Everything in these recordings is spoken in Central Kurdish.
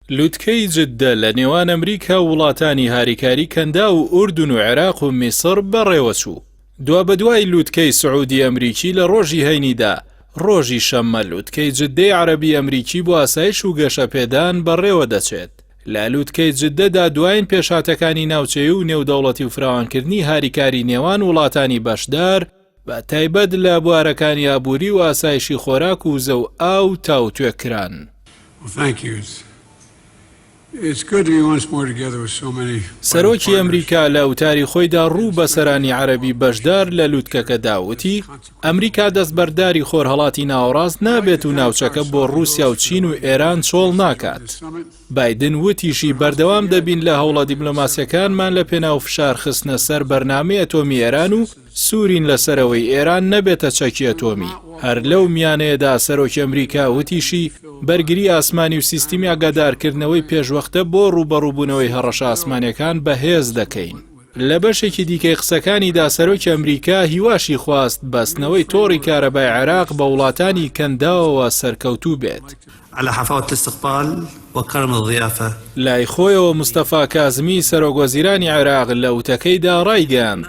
لوتکەی جددە لە نێوان ئەمریکا و وڵاتانی هاریکاری کەندا و ئوردون و عێراق و میسر بەڕێوەچوو. دوا بەدوای لوتکەی سعودی ئەمریکی لە ڕۆژی هەینیدا ڕۆژی شەممە لوتکەی جددەی عەرەبی ئەمریکی بۆ ئاسایش و گەشەپێدان بەڕێوە دەچێت. لە لوتکەی جددەدا دوایین پێشاتەکانی ناوچەیی و نێودەوڵەتی و فراوانکردنی هاریکاری نێوان وڵاتانی بەشدار بە تایبەت لە بوارەکانی ئابووری و ئاسایشی خۆراک و زە و ئاو تاوتوێکران. سەرۆکی ئەمریکا لە وتاری خۆیدا ڕوو بە سەرانی عەرەبی بەشدار لە لوتکەکەدا وتی ئەمریکا دەستبەرداری خۆرهەڵاتی ناوەڕاست نابێت و ناوچەکە بۆ رووسیا و چین و ئێران چۆڵ ناکات. بایدن وتیشی بەردەوام دەبین لە هەوڵە دیبلۆماسیەکانمان لە پێناو فشار خستنە سەر بەرنامەی ئەتۆمی ئێران و سوورین لەسەرەوەی ئێران نەبێتە چەکی ئەتۆمی. هەر لەو میانەیەدا سەرۆکی ئەمریکا وتیشی بەرگری ئاسمانی و سیستمی ئاگادارکردنەوەی پێشوەختە بۆ ڕوبەڕووبوونەوەی هەڕەشە ئاسمانیەکان بەهێز دەکەین. لە بەشێکی دیکەی قسەکانیدا سەرۆکی ئەمریکا هیواشی خواست بەستنەوەی تۆڕی کارەبای عێراق بە وڵاتانی کەنداوەوە سەرکەوتوو بێت. على حفاوة الاستقبال وكرم الضيافة. لای خۆیەوە مستەفا کازمی سەرۆکوەزیرانی عێراق لە وتەکەیدا ڕایگەاند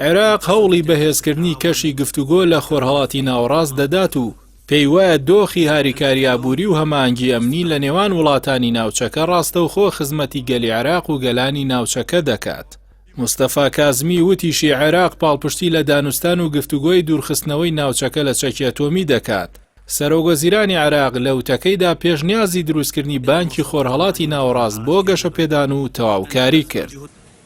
عێراق هەوڵی بەهێزکردنی کەشی گفتوگۆ لە خۆرهەڵاتی ناوەڕاست دەدات و پێی وایە دۆخی هاریکاری ئابووری و هەمانگی ئەمنی لە نێوان وڵاتانی ناوچەکە ڕاستەوخۆ خزمەتی گەلی عێراق و گەلانی ناوچەکە دەکات. مستەفا کازمی وتیشی عێراق پاڵپشتی لە دانوستان و گفتوگۆی دوورخستنەوەی ناوچەکە لە چەکی ئەتۆمی دەکات. سەرۆکوەزیرانی عێراق لە وتەکەیدا پێشنیازی دروستکردنی بانکی خۆرهەڵاتی ناوەڕاست بۆ گەشەپێدان و تەواوکاری کرد.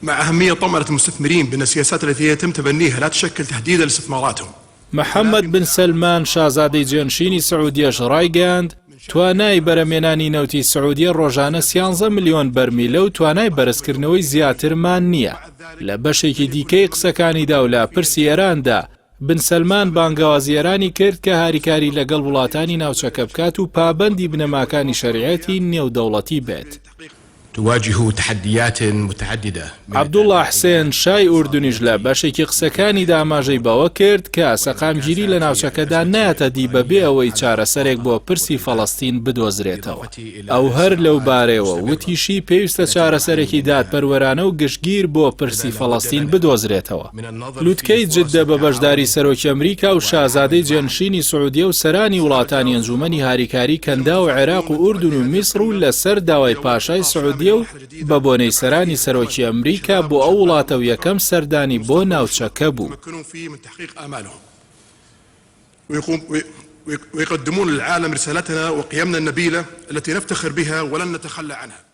مع أهمية طمأنة المستثمرين بأن السياسات التي يتم تبنيها لا تشكل تهديدا لاستثماراتهم. محەممەد بن سەلمان شازادەی جێنشینی سعودیەش ڕایگەاند توانای بەرەمێنانی نەوتی سعودیە ڕۆژانە 13 ملیۆن بەرمیلە و توانای بەرزکردنەوەی زیاترمان نییە. لە بەشێکی دیکەی قسەکانیدا و لە پرسی ئێراندا بن سەلمان بانگەوازیێرانی کرد کە هاریکاری لەگەڵ وڵاتانی ناوچەکە بکات و پابەندی بنەماکانی شەریعەتی نێودەوڵەتی بێت. تواجه تحديات متعددة. عەبدوڵڵا حسێن شای ئوردونیش لە بەشێکی قسەکانی داماژەی بەوە کرد کە سەقامگیری لە ناوچەکەدا نایەتە دی بەبێ ئەوەی چارەسەرێک بۆ پرسی فەڵەستین بدۆزرێتەوە. ئەو هەر لەو بارەیەوە وتیشی پێویستە چارەسەرێکی دادپەروەرانە و گشتگیر بۆ پرسی فەڵەستین بدۆزرێتەوە. لوتکەی جددە بە بەشداری سەرۆکی ئەمریکا و شازادەی جێنشینی سعودیە و سەرانی وڵاتانی ئەنجومەنی هاریکاری کەندا و عێراق و ئوردون و میسر و لەسەر داوای پاشای سعودی و بە بۆنەی سەرانی سەرۆکی ئەمریکا بۆ ئەو وڵاتە و یەکەم سەردانی بۆ ناوچەکە بوو. ويقدمون للعالم رسالتنا وقيمنا النبيلة التي نفتخر بها ولن نتخلى عنها.